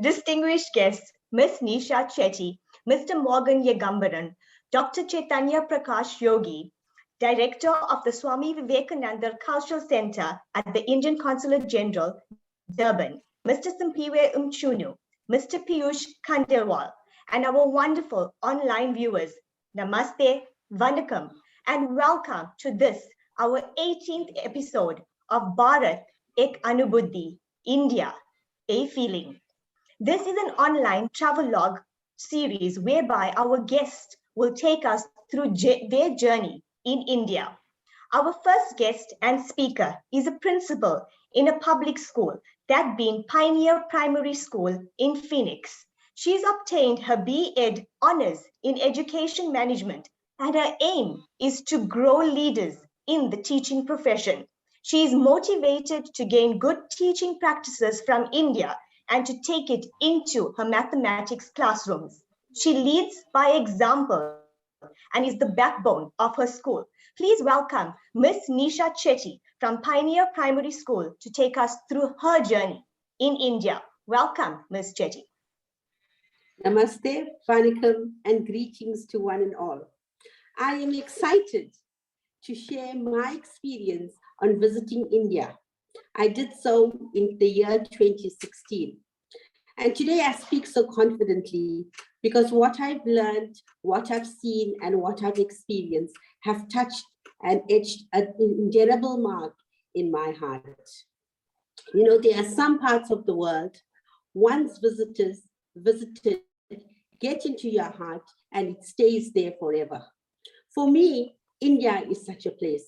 distinguished guests, Ms. Neesha Chetty, Mr. Morgan Yegambaram, Dr. Chaitanya Prakash Yogi, Director of the Swami Vivekananda Cultural Center at the Indian Consulate General, Durban, Mr. Simpiwe Umchunu, Mr. Piyush Khandelwal, and our wonderful online viewers. Namaste, Vanakkam, and welcome to this, our 18th episode of Bharat Ek Anubuddhi, India, a feeling. This is an online travelogue series whereby our guests will take us through their journey in India. Our first guest and speaker is a principal in a public school, that being Pioneer Primary School in Phoenix. She's obtained her B.Ed honors in education management, and her aim is to grow leaders in the teaching profession. She is motivated to gain good teaching practices from India and to take it into her mathematics classrooms. She leads by example and is the backbone of her school. Please welcome Ms. Neesha Chetty from Pioneer Primary School to take us through her journey in India. Welcome, Ms. Chetty. Namaste, Vanakkam, and greetings to one and all. I am excited to share my experience on visiting India. I did so in the year 2016. And today I speak so confidently because what I've learned, what I've seen, and what I've experienced have touched and etched an indelible mark in my heart. You know, there are some parts of the world, once visited, get into your heart and it stays there forever. For me, India is such a place.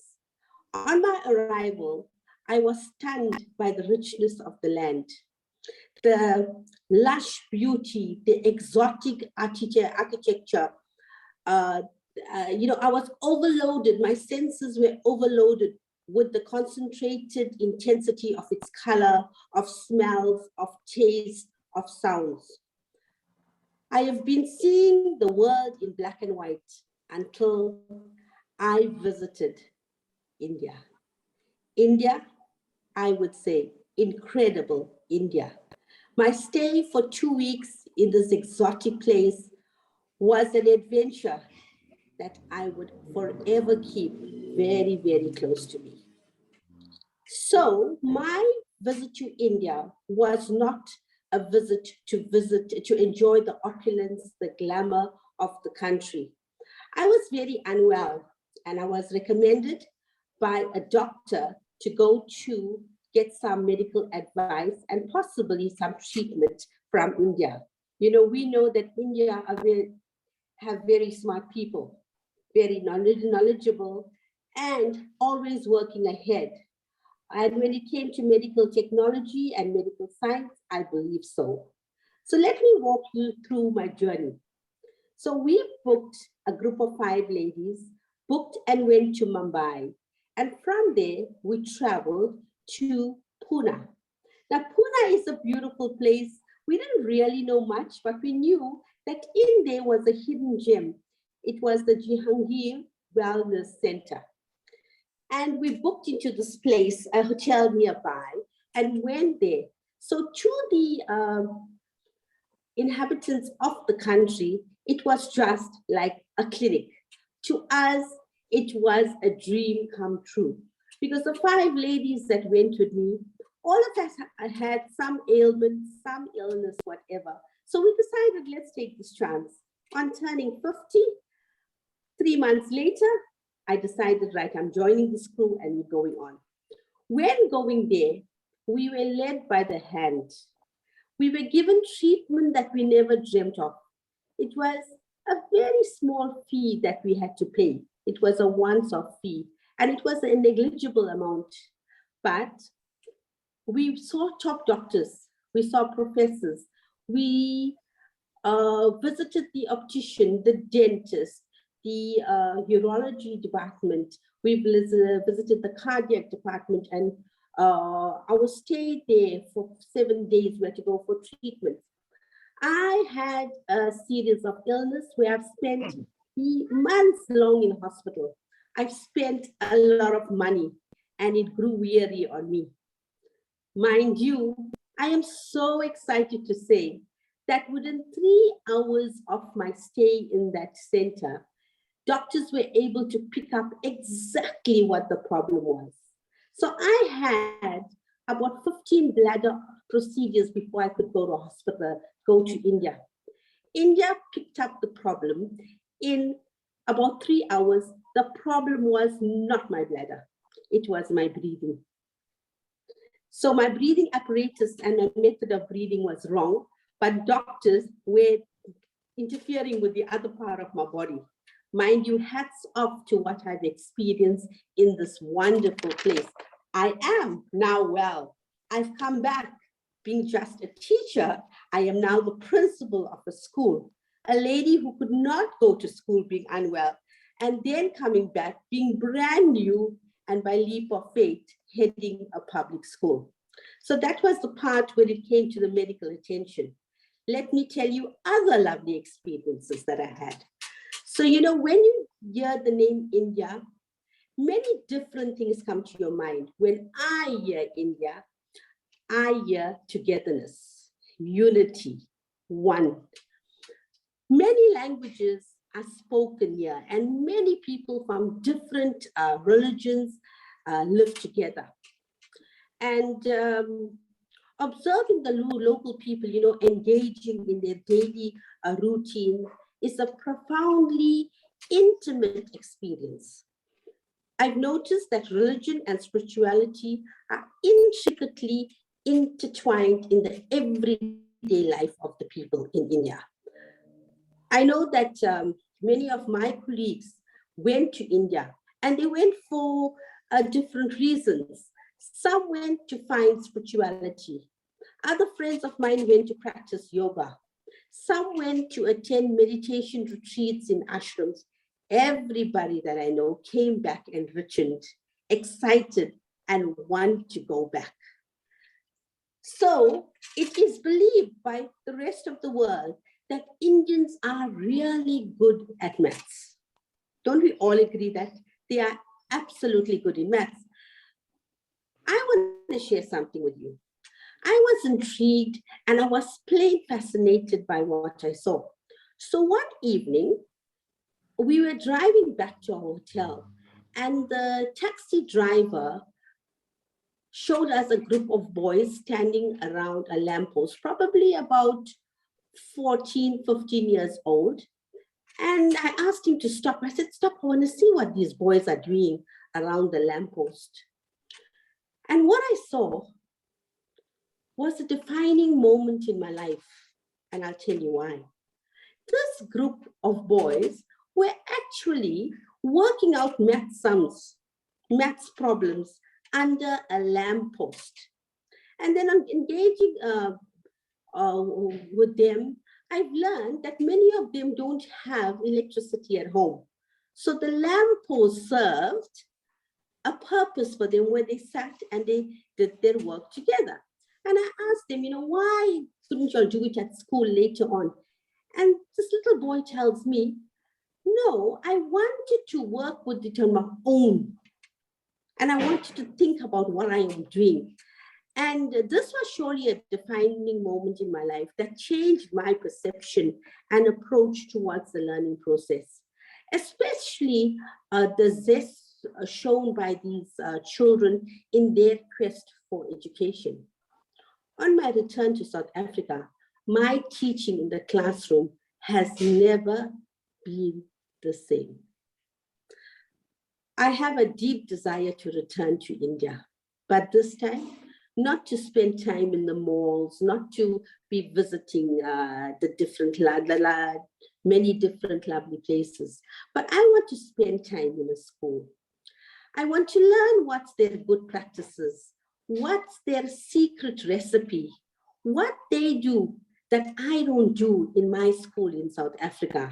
On my arrival, I was stunned by the richness of the land, the lush beauty, the exotic architecture. I was overloaded. My senses were overloaded with the concentrated intensity of its color, of smells, of taste, of sounds. I have been seeing the world in black and white until I visited India. India, I would say, incredible India. My stay for 2 weeks in this exotic place was an adventure that I would forever keep very, very close to me. So my visit to India was not a visit to enjoy the opulence, the glamour of the country. I was very unwell and I was recommended by a doctor to go to get some medical advice and possibly some treatment from India. You know, we know that India have very smart people, very knowledgeable, and always working ahead. And when it came to medical technology and medical science, I believe so. So let me walk you through my journey. So we booked a group of 5 ladies, booked and went to Mumbai. And from there, we traveled to Pune. Now, Pune is a beautiful place. We didn't really know much, but we knew that in there was a hidden gem. It was the Jehangir Wellness Center. And we booked into this place, a hotel nearby, and went there. So to the inhabitants of the country, it was just like a clinic. To us, it was a dream come true. Because the 5 ladies that went with me, all of us had some ailment, some illness, whatever. So we decided, let's take this chance. On turning 50, 3 months later, I decided, right, I'm joining this crew and we're going on. When going there, we were led by the hand. We were given treatment that we never dreamt of. It was a very small fee that we had to pay. It was a once-off fee, and it was a negligible amount. But we saw top doctors, we saw professors, we visited the optician, the dentist, the urology department. We visited the cardiac department, and our stay there for 7 days. We had to go for treatment. I had a series of illness where I've spent months long in hospital. I've spent a lot of money, and it grew weary on me. Mind you, I am so excited to say that within 3 hours of my stay in that center, doctors were able to pick up exactly what the problem was. So I had about 15 bladder procedures before I could go to hospital, go to India. India picked up the problem in about 3 hours. The problem was not my bladder, it was my breathing. So my breathing apparatus and my method of breathing was wrong, but doctors were interfering with the other part of my body. Mind you, hats off to what I've experienced in this wonderful place. I am now well. I've come back being just a teacher. I am now the principal of a school, a lady who could not go to school being unwell, and then coming back being brand new and by leap of faith, heading a public school. So that was the part when it came to the medical attention. Let me tell you other lovely experiences that I had. So, you know, when you hear the name India, many different things come to your mind. When I hear India, I hear togetherness, unity, one. Many languages are spoken here, and many people from different religions live together. And observing the local people, you know, engaging in their daily routine is a profoundly intimate experience. I've noticed that religion and spirituality are intricately intertwined in the everyday life of the people in India. I know that many of my colleagues went to India, and they went for different reasons. Some went to find spirituality. Other friends of mine went to practice yoga. Some went to attend meditation retreats in ashrams. Everybody that I know came back enriched, excited, and want to go back. So it is believed by the rest of the world that Indians are really good at maths. Don't we all agree that they are absolutely good in maths? I want to share something with you. I was intrigued and I was plain fascinated by what I saw. So one evening, we were driving back to our hotel, and the taxi driver showed us a group of boys standing around a lamppost, probably about 14, 15 years old. And I asked him to stop. I said, stop, I want to see what these boys are doing around the lamppost. And what I saw was a defining moment in my life. And I'll tell you why. This group of boys were actually working out maths problems under a lamppost. And then I'm engaging with them. I've learned that many of them don't have electricity at home. So the lamppost served a purpose for them where they sat and they did their work together. And I asked them, you know, why couldn't you all do it at school later on? And this little boy tells me, no, I wanted to work with it on my own. And I wanted to think about what I am doing. And this was surely a defining moment in my life that changed my perception and approach towards the learning process, especially the zest shown by these children in their quest for education. On my return to South Africa, my teaching in the classroom has never been the same. I have a deep desire to return to India, but this time, not to spend time in the malls, not to be visiting many different lovely places, but I want to spend time in a school. I want to learn what's their good practices, what's their secret recipe, what they do that I don't do in my school in South Africa.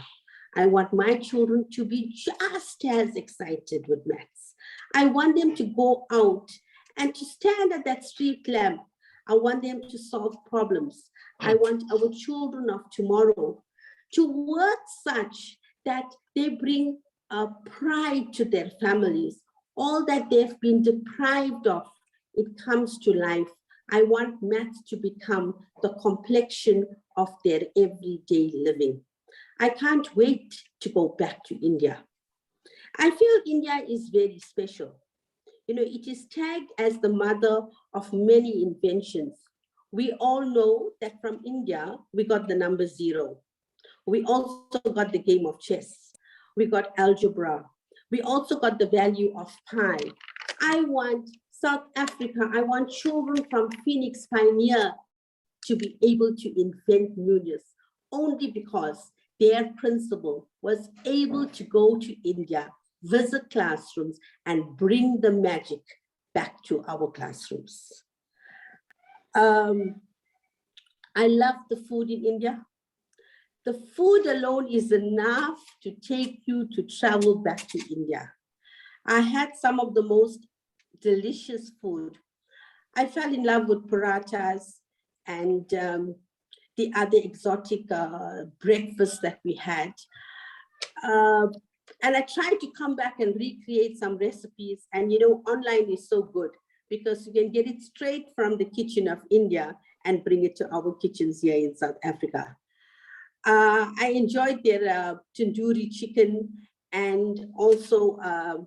I want my children to be just as excited with maths. I want them to go out and to stand at that street lamp. I want them to solve problems. I want our children of tomorrow to work such that they bring pride to their families. All that they've been deprived of, it comes to life I want maths to become the complexion of their everyday living. I can't wait to go back to India. I feel India is very special. You know, it is tagged as the mother of many inventions. We all know that from India, we got the number 0. We also got the game of chess. We got algebra. We also got the value of pi. I want South Africa, I want children from Phoenix Pioneer to be able to invent newness only because their principal was able to go to India, visit classrooms, and bring the magic back to our classrooms. I love the food in India. The food alone is enough to take you to travel back to India. I had some of the most delicious food. I fell in love with parathas and the other exotic breakfasts that we had. And I tried to come back and recreate some recipes. And you know, online is so good because you can get it straight from the kitchen of India and bring it to our kitchens here in South Africa. I enjoyed their tandoori chicken and also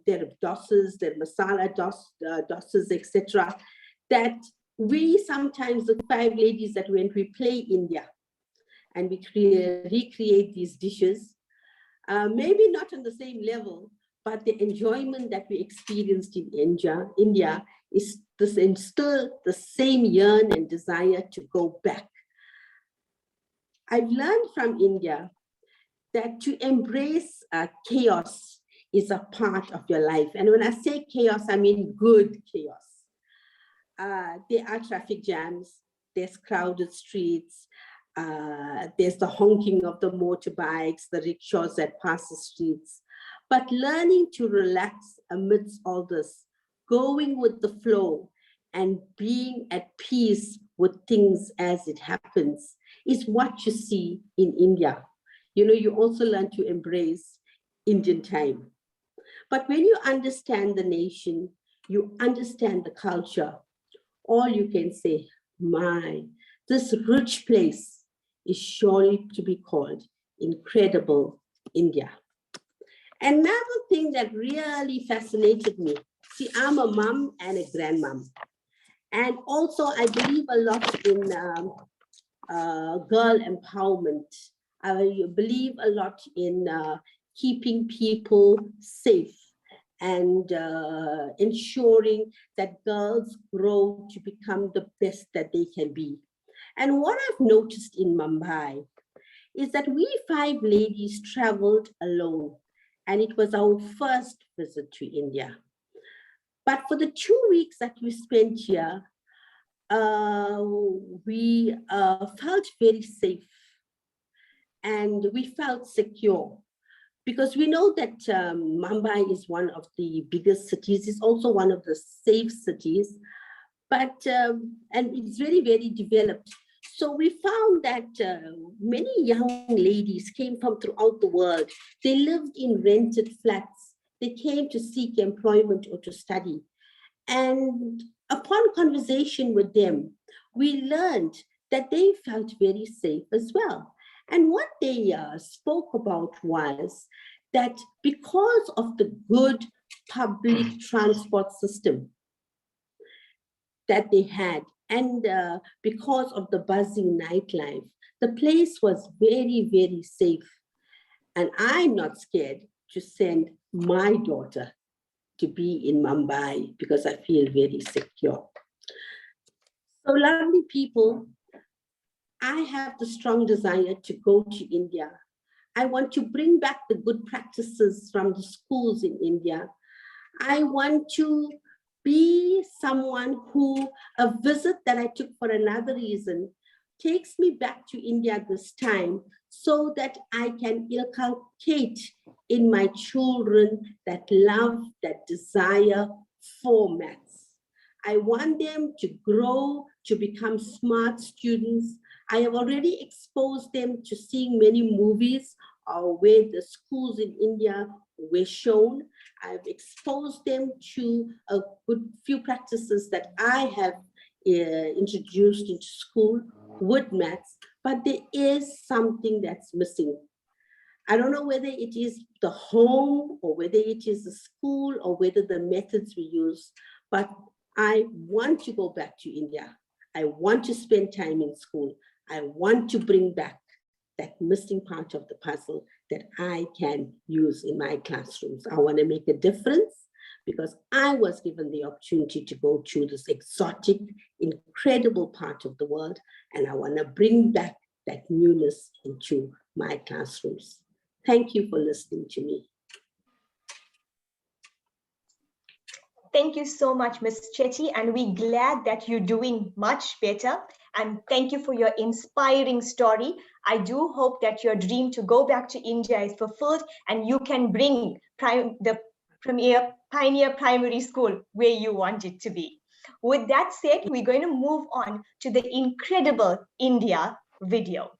their dosas, their masala dosas, etc. That we sometimes, the 5 ladies that went, we play India and we recreate these dishes. Maybe not on the same level, but the enjoyment that we experienced in India is still the same yearn and desire to go back. I've learned from India that to embrace chaos is a part of your life. And when I say chaos, I mean good chaos. There are traffic jams, there's crowded streets, there's the honking of the motorbikes, the rickshaws that pass the streets. But learning to relax amidst all this, going with the flow and being at peace with things as it happens is what you see in India. You know, you also learn to embrace Indian time. But when you understand the nation, you understand the culture, all you can say, my, this rich place is surely to be called incredible India. Another thing that really fascinated me, see, I'm a mom and a grandmom. And also I believe a lot in girl empowerment. I believe a lot in keeping people safe and ensuring that girls grow to become the best that they can be. And what I've noticed in Mumbai is that we 5 ladies traveled alone, and it was our first visit to India. But for the 2 weeks that we spent here, we felt very safe and we felt secure because we know that Mumbai is one of the biggest cities. It's also one of the safe cities, but and it's very, very developed. So we found that many young ladies came from throughout the world. They lived in rented flats. They came to seek employment or to study. And upon conversation with them, we learned that they felt very safe as well. And what they spoke about was that because of the good public transport system that they had, and because of the buzzing nightlife, the place was very, very safe. And I'm not scared to send my daughter to be in Mumbai because I feel very secure. So lovely people, I have the strong desire to go to India. I want to bring back the good practices from the schools in India. I want to be someone who a visit that I took for another reason takes me back to India this time so that I can inculcate in my children that love, that desire for maths. I want them to grow, to become smart students. I have already exposed them to seeing many movies where the schools in India were shown. I've exposed them to a good few practices that I have introduced into school with maths, but there is something that's missing. I don't know whether it is the home or whether it is the school or whether the methods we use, but I want to go back to India. I want to spend time in school. I want to bring back that missing part of the puzzle that I can use in my classrooms. I want to make a difference because I was given the opportunity to go to this exotic, incredible part of the world, and I want to bring back that newness into my classrooms. Thank you for listening to me. Thank you so much, Ms. Chetty, and we're glad that you're doing much better. And thank you for your inspiring story. I do hope that your dream to go back to India is fulfilled and you can bring the Pioneer Primary School where you want it to be. With that said, we're going to move on to the incredible India video.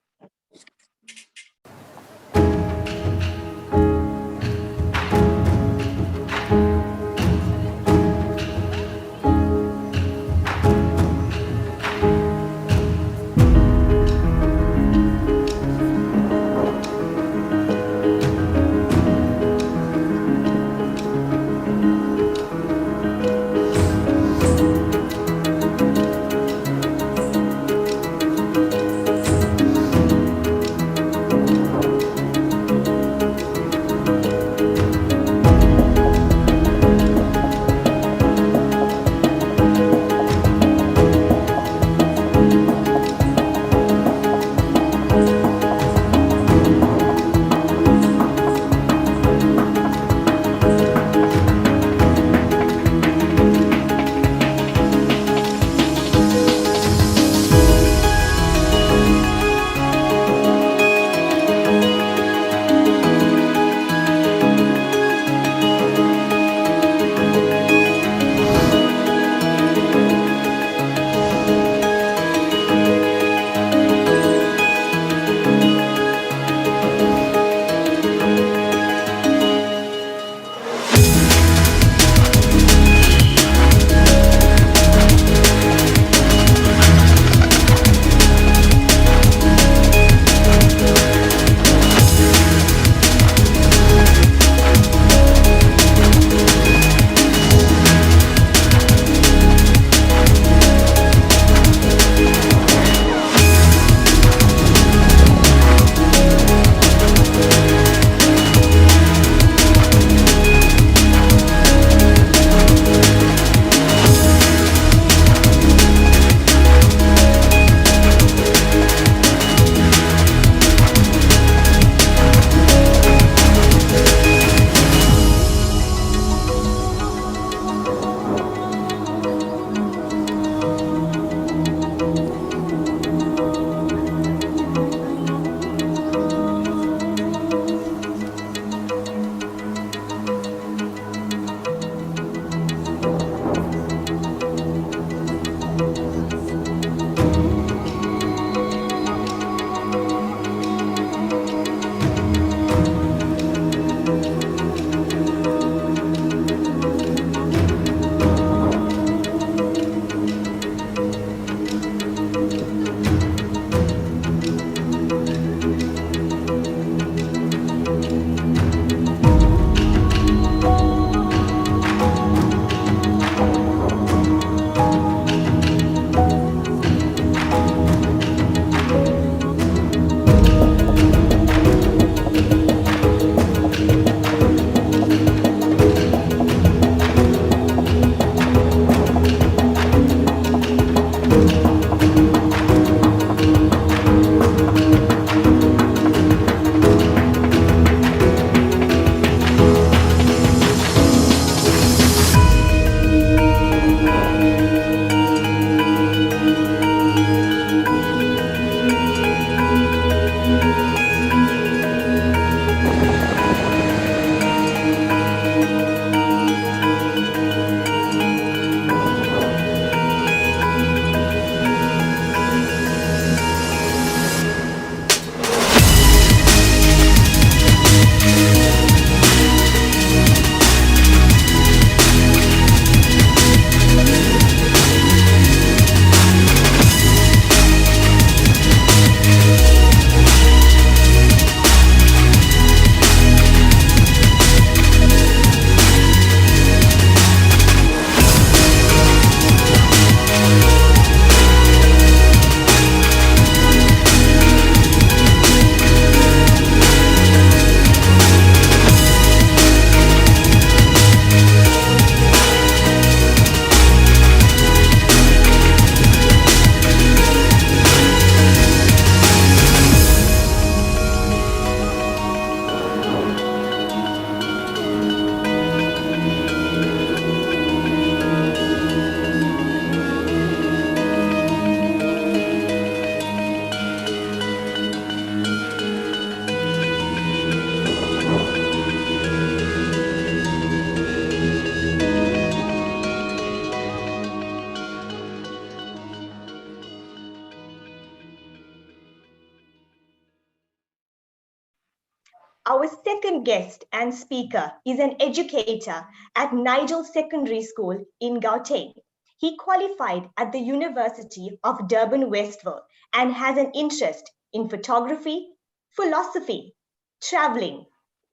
Our second guest and speaker is an educator at Nigel Secondary School in Gauteng. He qualified at the University of Durban Westville and has an interest in photography, philosophy, traveling,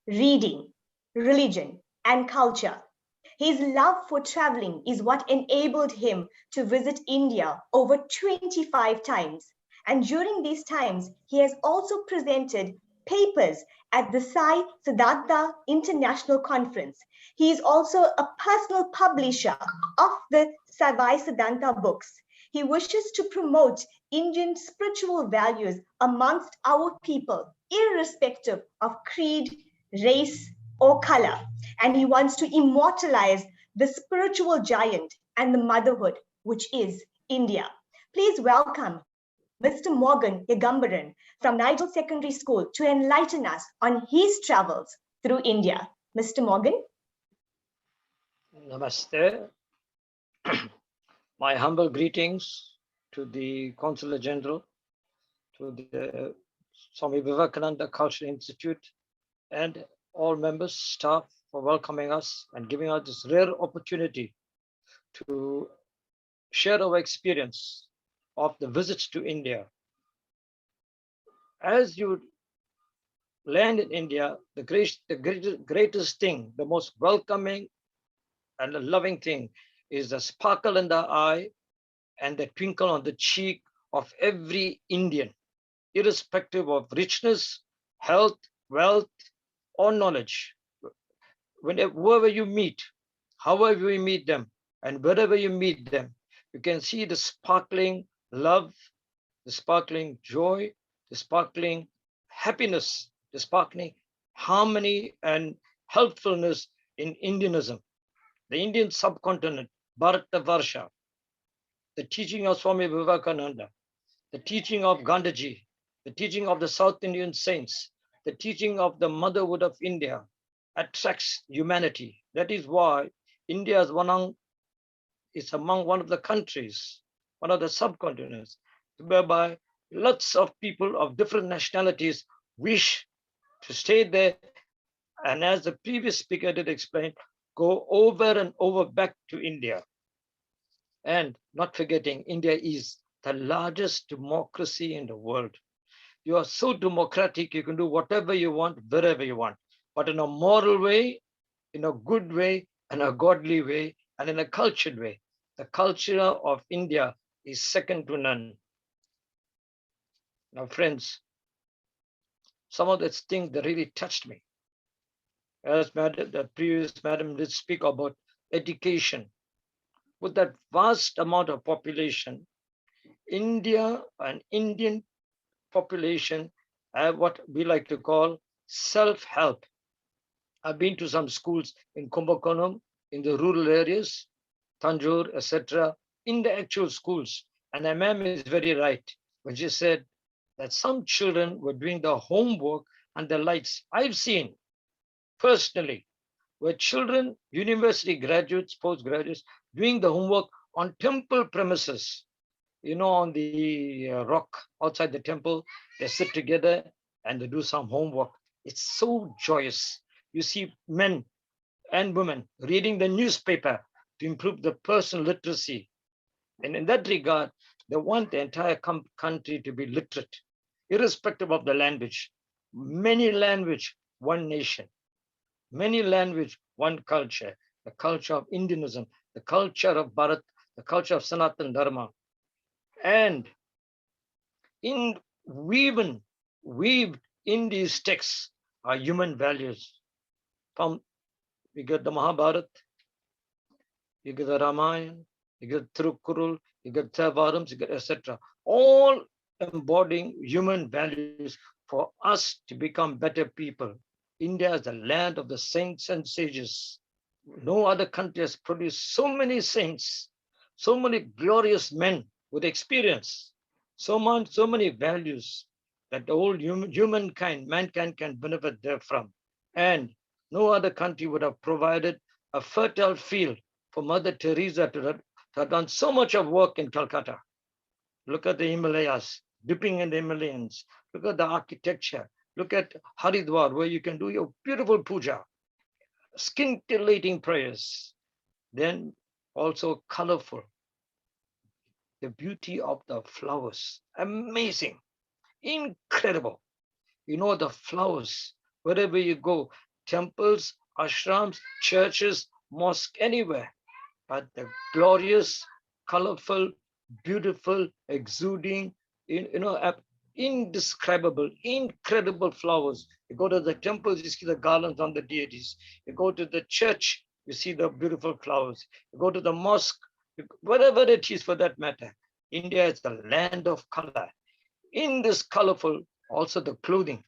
reading, religion, and culture. His love for traveling is what enabled him to visit India over 25 times. And during these times, he has also presented papers at the Sai Siddhartha International Conference. He is also a personal publisher of the Sai Siddhartha books. He wishes to promote Indian spiritual values amongst our people, irrespective of creed, race, or color. And he wants to immortalize the spiritual giant and the motherhood, which is India. Please welcome Mr. Morgan Yegambaram from Nigel Secondary School to enlighten us on his travels through India. Mr. Morgan? Namaste. My humble greetings to the Consular General, to the Swami Vivekananda Cultural Institute, and all members, staff for welcoming us and giving us this rare opportunity to share our experience of the visits to India. As you land in India, the greatest thing, the most welcoming and a loving thing is the sparkle in the eye and the twinkle on the cheek of every Indian, irrespective of richness, health, wealth, or knowledge. Whoever you meet, however you meet them, and wherever you meet them, you can see the sparkling love, the sparkling joy, the sparkling happiness, the sparkling harmony and helpfulness in Indianism. The Indian subcontinent, Bharatavarsha, the teaching of Swami Vivekananda, the teaching of Gandhiji, the teaching of the South Indian saints, the teaching of the motherhood of India attracts humanity. That is why India is among one of the countries, one of the subcontinents, whereby lots of people of different nationalities wish to stay there. And as the previous speaker did explain, go over and over back to India. And not forgetting, India is the largest democracy in the world. You are so democratic, you can do whatever you want, wherever you want, but in a moral way, in a good way, in a godly way, and in a cultured way. The culture of India is second to none. Now, friends, some of these things that really touched me. As the previous madam did speak about education. With that vast amount of population, India and Indian population have what we like to call self-help. I've been to some schools in Kumbakonam, in the rural areas, Tanjore, etc., in the actual schools. And the ma'am is very right when she said that some children were doing the homework and the lights. I've seen personally where children, university graduates, postgraduates, doing the homework on temple premises, on the rock outside the temple. They sit together and they do some homework. It's so joyous. You see men and women reading the newspaper to improve the personal literacy. And in that regard, they want the entire country to be literate, irrespective of the language. Many language, one nation. Many language, one culture. The culture of Indianism, the culture of Bharat, the culture of Sanatana Dharma. And weaved in these texts are human values. From you get the Mahabharata, you get the Ramayana, you get Thirukkural, you get Thevarams, you get etc. All embodying human values for us to become better people. India is the land of the saints and sages. No other country has produced so many saints, so many glorious men with experience, so many values that the whole mankind can benefit therefrom. And no other country would have provided a fertile field for Mother Teresa to have done so much of work in Calcutta. Look at the Himalayas, dipping in the Himalayas. Look at the architecture. Look at Haridwar, where you can do your beautiful puja, scintillating prayers. Then also colorful, the beauty of the flowers, amazing, incredible. You know, the flowers, wherever you go, temples, ashrams, churches, mosque, anywhere. But the glorious, colorful, beautiful, exuding, indescribable, incredible flowers. You go to the temples, you see the garlands on the deities. You go to the church, you see the beautiful flowers. You go to the mosque, whatever it is for that matter. India is the land of color. In this colorful, also the clothing,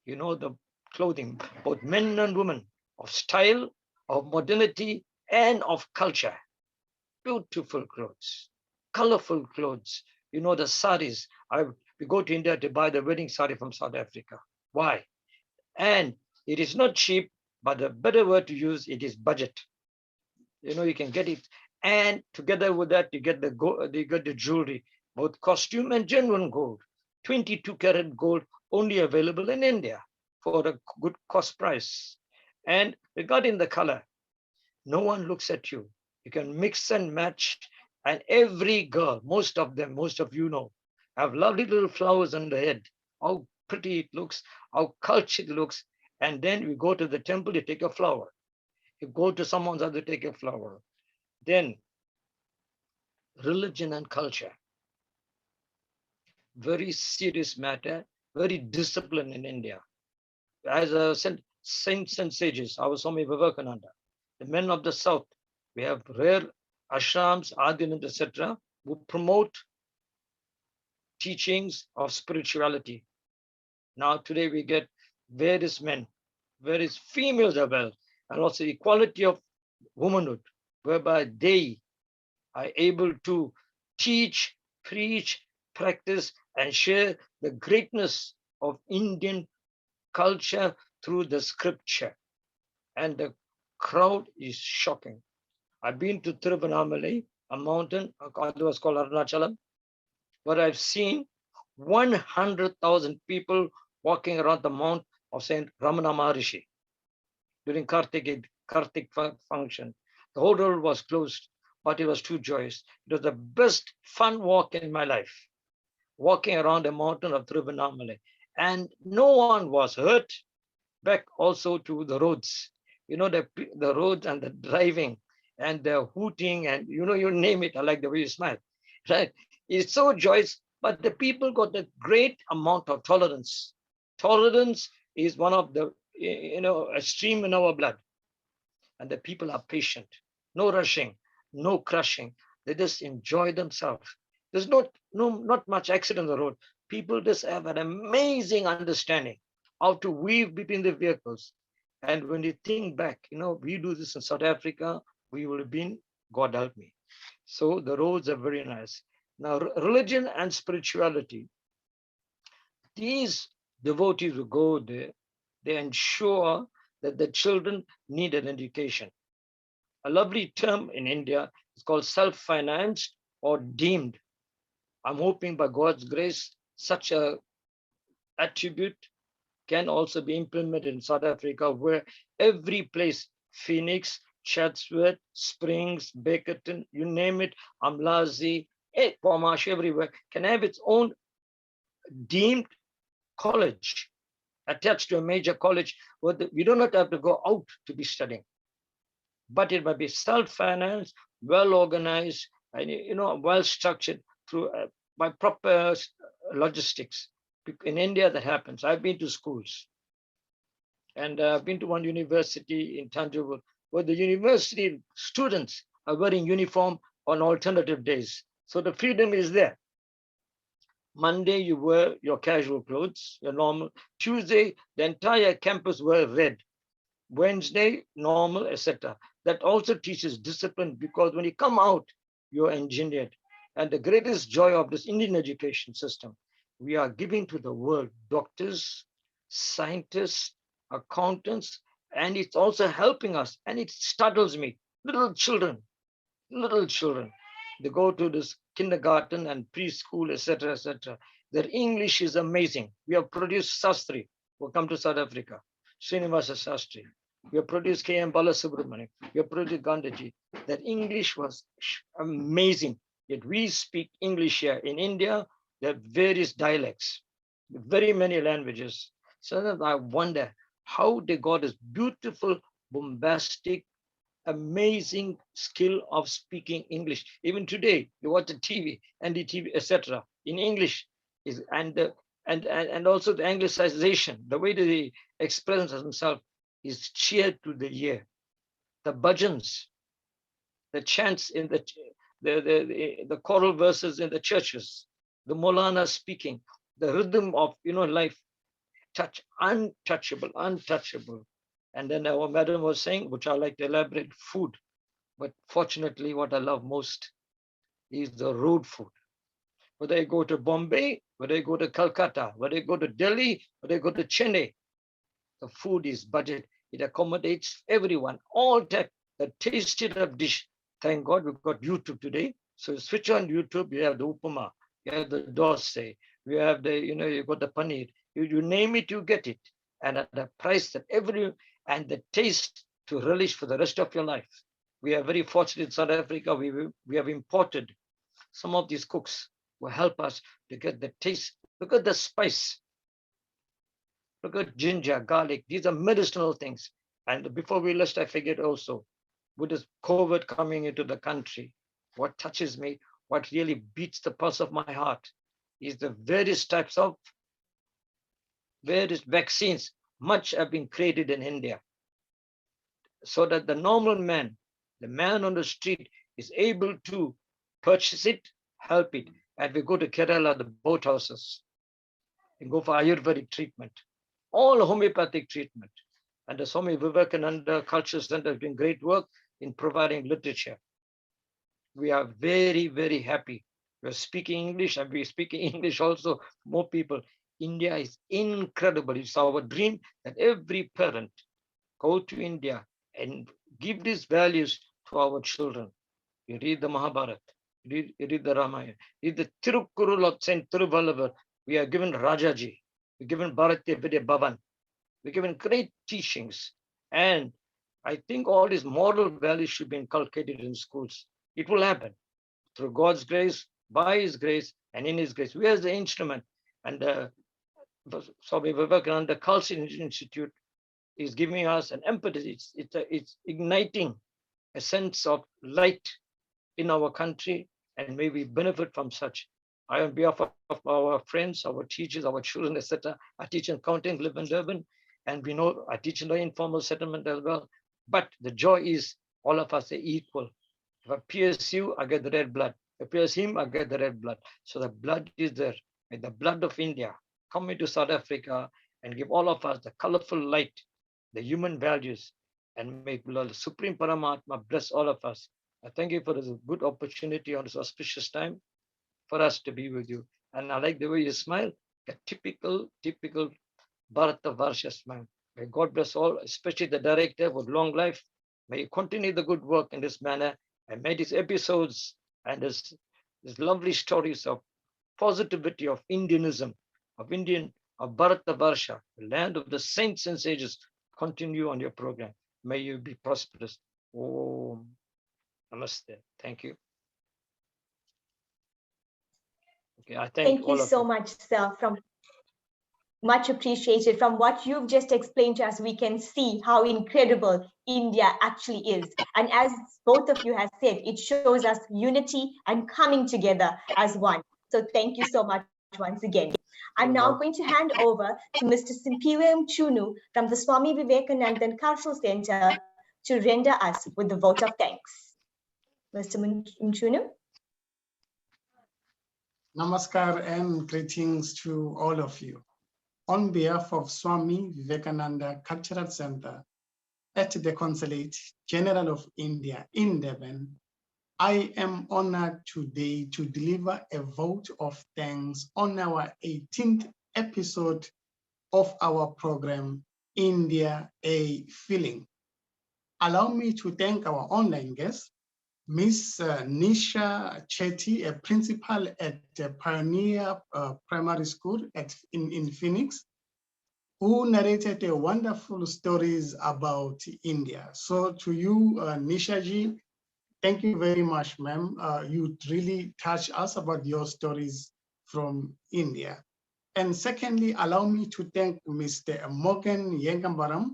the clothing, both men and women, of style, of modernity, and of culture. Beautiful clothes, colorful clothes. The saris. We go to India to buy the wedding sari from South Africa. Why? And it is not cheap, but the better word to use, it is budget. You can get it. And together with that, you get the gold, you get the jewelry, both costume and genuine gold. 22 karat gold only available in India for a good cost price. And regarding the color, no one looks at you. You can mix and match. And every girl, most of them, most of you know, have lovely little flowers on the head. How pretty it looks, how cultured it looks. And then we go to the temple, you take a flower. You go to someone's other, take a flower. Then religion and culture. Very serious matter, very disciplined in India. As I said, saints and sages, our Swami Vivekananda, the men of the South, we have rare ashrams, adinand, etc., who promote teachings of spirituality. Now today we get various men, various females as well, and also equality of womanhood, whereby they are able to teach, preach, practice, and share the greatness of Indian culture through the scripture. And the crowd is shocking. I've been to Tiruvannamalai, a mountain, otherwise called Arunachalam, where I've seen 100,000 people walking around the mount of Saint Ramana Maharishi during Kartik function. The whole road was closed, but it was too joyous. It was the best fun walk in my life, walking around the mountain of Tiruvannamalai. And no one was hurt. Back also to the roads, the roads and the driving and the hooting and you name it. I like the way you smile, right? It's so joyous, but the people got a great amount of tolerance. Tolerance is one of the, a stream in our blood. And the people are patient, no rushing, no crushing. They just enjoy themselves. There's not much accident on the road. People just have an amazing understanding how to weave between the vehicles. And when you think back, we do this in South Africa, we will have been, God help me. So the roads are very nice. Now, religion and spirituality, these devotees who go there, they ensure that the children need an education. A lovely term in India is called self-financed or deemed. I'm hoping by God's grace, such a attribute can also be implemented in South Africa, where every place, Phoenix, Chatsworth, Springs, Bakerton, you name it, Amlazi, Pomash, everywhere, can have its own deemed college attached to a major college where we do not have to go out to be studying. But it might be self-financed, well organized, and well structured through by proper logistics. In India, that happens. I've been to schools, and I've been to one university in Tanjore, where the university students are wearing uniform on alternative days. So the freedom is there. Monday, you wear your casual clothes, your normal. Tuesday, the entire campus wear red. Wednesday, normal, etc. That also teaches discipline, because when you come out, you're engineered. And the greatest joy of this Indian education system, we are giving to the world doctors, scientists, accountants, and it's also helping us. And it startles me. Little children, they go to this kindergarten and preschool, etc., etc. Their English is amazing. We have produced Sastri, who come to South Africa, Srinivasa Sastri. We have produced K.M. Balasubramanian. We have produced Gandhiji. Their English was amazing. Yet we speak English here. In India, there are various dialects, very many languages. So that I wonder how they got this beautiful, bombastic, amazing skill of speaking English. Even today, you watch the TV, NDTV, etc. in English is and also the Anglicization, the way that they express themselves is cheered to the ear. The bhajans, the chants in the choral verses in the churches, the Molana speaking, the rhythm of life, untouchable. And then our madam was saying, which I like to elaborate, food. But fortunately, what I love most is the road food. Whether I go to Bombay, whether I go to Calcutta, whether I go to Delhi, whether I go to Chennai, the food is budget. It accommodates everyone. All that the tasted up dish. Thank God we've got YouTube today. So switch on YouTube, you have the upama, you have the dosa, you have the, you got the paneer. You name it, you get it. And at a price that and the taste to relish for the rest of your life. We are very fortunate in South Africa. We have imported some of these cooks who help us to get the taste. Look at the spice. Look at ginger, garlic. These are medicinal things. And before we list, I forget also, with this COVID coming into the country, what touches me, what really beats the pulse of my heart is the various types of various vaccines. Much have been created in India so that the normal man, the man on the street, is able to purchase it, help it. And we go to Kerala, the boat houses, and go for Ayurvedic treatment, all homeopathic treatment. And the Swami Vivekananda Culture Center has been great work in providing literature. We are very, very happy. We're speaking English, and we're speaking English also, more people. India is incredible. It's our dream that every parent go to India and give these values to our children. You read the Mahabharata, you read the Ramayana, read the Tirukkurul of Saint Tiruvalluvar. We are given Rajaji, we're given Bharatiya Vidya Bhavan, we're given great teachings. And I think all these moral values should be inculcated in schools. It will happen through God's grace, by His grace, and in His grace. We are the instrument. And Swami Vivekananda Culture Institute is giving us an empathy. It's igniting a sense of light in our country, and may we benefit from such. I, on behalf of our friends, our teachers, our children, etc., I teach in accounting, live in Durban, and we know I teach in the informal settlement as well. But the joy is all of us are equal. If I pierce you, I get the red blood. If I pierce him, I get the red blood. So the blood is there. May the blood of India come into South Africa and give all of us the colorful light, the human values, and may the Supreme Paramatma bless all of us. I thank you for this good opportunity on this auspicious time for us to be with you. And I like the way you smile, a typical Bharata Varsha smile. May God bless all, especially the director with long life. May you continue the good work in this manner, and may these episodes and these lovely stories of positivity of Indianism, of Bharata Varsha, the land of the saints and sages, continue on your program. May you be prosperous. Om Namaste. Thank you. Okay, I thank all you of so you. much, sir. Much appreciated. From what you've just explained to us, we can see how incredible India actually is. And as both of you have said, it shows us unity and coming together as one. So thank you so much once again. I'm now going to hand over to Mr. Simpiwe Mchunu from the Swami Vivekananda Cultural Center to render us with the vote of thanks. Mr. Mchunu? Namaskar and greetings to all of you. On behalf of Swami Vivekananda Cultural Center at the Consulate General of India in Durban, I am honored today to deliver a vote of thanks on our 18th episode of our program, India, a Feeling. Allow me to thank our online guests, Miss Neesha Chetty, a principal at Pioneer Primary School in Phoenix, who narrated a wonderful stories about India. So to you, Neesha ji, thank you very much, ma'am. You really touched us about your stories from India. And secondly, allow me to thank Mr. Morgan Yegambaram,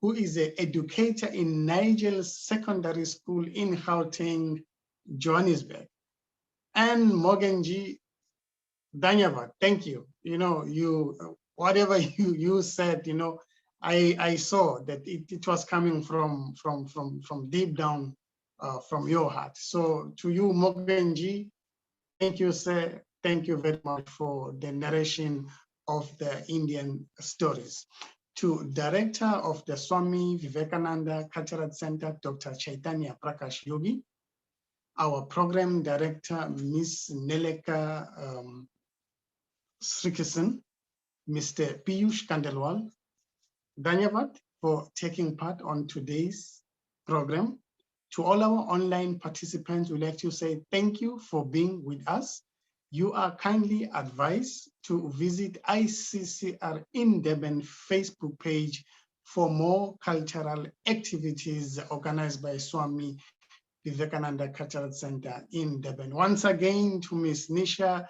who is an educator in Nigel Secondary School in Gauteng, Johannesburg. And Morgan G, Danyavad, thank you. You know, whatever you said, you know, I saw that it was coming from deep down from your heart. So to you, Morgan G, thank you, sir. Thank you very much for the narration of the Indian stories. To Director of the Swami Vivekananda Cultural Center, Dr. Chaitanya Prakash Yogi, our Program Director, Ms. Neleka Srikisen, Mr. Piyush Kandelwal, Dhanyavad for taking part on today's program. To all our online participants, we'd like to say thank you for being with us. You are kindly advised to visit ICCR in Durban Facebook page for more cultural activities organized by Swami Vivekananda Cultural Center in Durban. Once again, to Ms. Neesha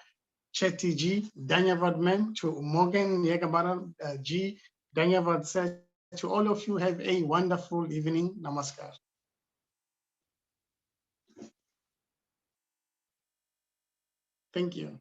Chetty G, Dhanyavad ma'am, to Morgan Yegambaram G, Dhanyavad sir, to all of you, have a wonderful evening. Namaskar. Thank you.